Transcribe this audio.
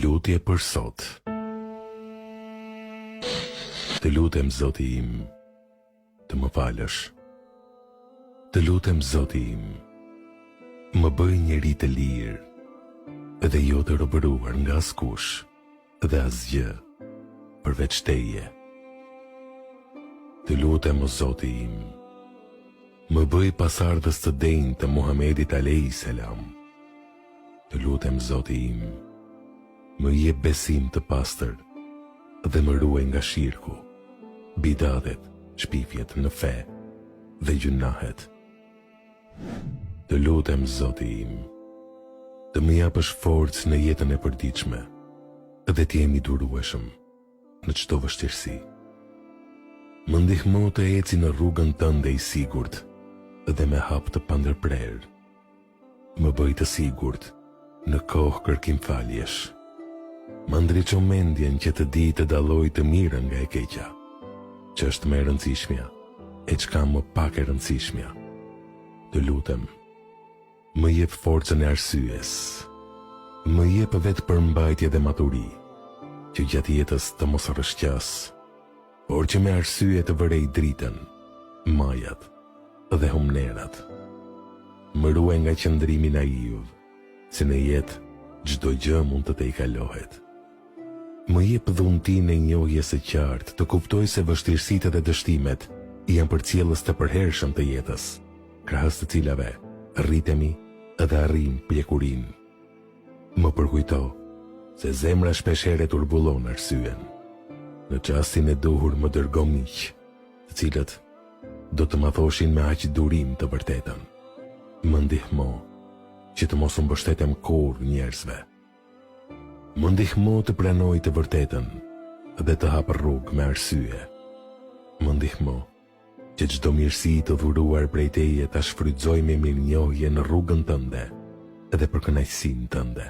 Lutje për sot. Të lutem Zoti im, të më falësh. Të lutem Zoti im, më bëj njeri të lirë, edhe jo të robëruar nga askush dhe asgjë përveç teje. Të lutem o Zoti im, më bëj pasardhës të denjë të Muhamedit a.s. Të lutem Zoti im, më jep besim të pastër dhe më ruaj nga shirku, bidatet, shpifjet në fe dhe gjunahet. Të lutem Zoti im, të më japësh forcë në jetën e përditshme dhe të jemi durueshëm në çdo vështirësi. Më ndihmo të eci në rrugën tënde i sigurt dhe me hap të pandërprer. Më bëj të sigurt në kohë kërkim faljesh. Më ndriço mendjen që të di të dalloj të mirën nga e keqja, që është më e rëndësishmja e çka më pak e rëndësishmja. Të lutem, më jep forcën e arsyes, më jep vetë përmbajtje dhe maturi, që gjatë jetës të mos rrëshqas, por që me arsye të vërej dritën, majat dhe humnerat. Më ruaj nga qëndrimi naiv, se në jetë çdo gjë mund të i kalohet. Më jep dhuntinë e njohjes së qartë të kuptoj se vështirësitë dhe dështimet janë përcjellës të përhershëm të jetës, krahas të cilave rritemi dhe arrim pjekurinë. Më përkujto se zemra shpeshherë turbullon arsyen. Në çastin e duhur më dërgo miq, të cilët do të ma thoshin me aq durim të vërtetën. Më ndihmo që të mos u mbështetem kurrë njerëzve. Më ndihmo të pranoj të vërtetën dhe të hap rrugë me arsye. Më ndihmo që çdo mirësi të dhuruar prej teje ta shfrytëzoj me mirënjohje në rrugën tënde dhe për kënaqësinë tënde.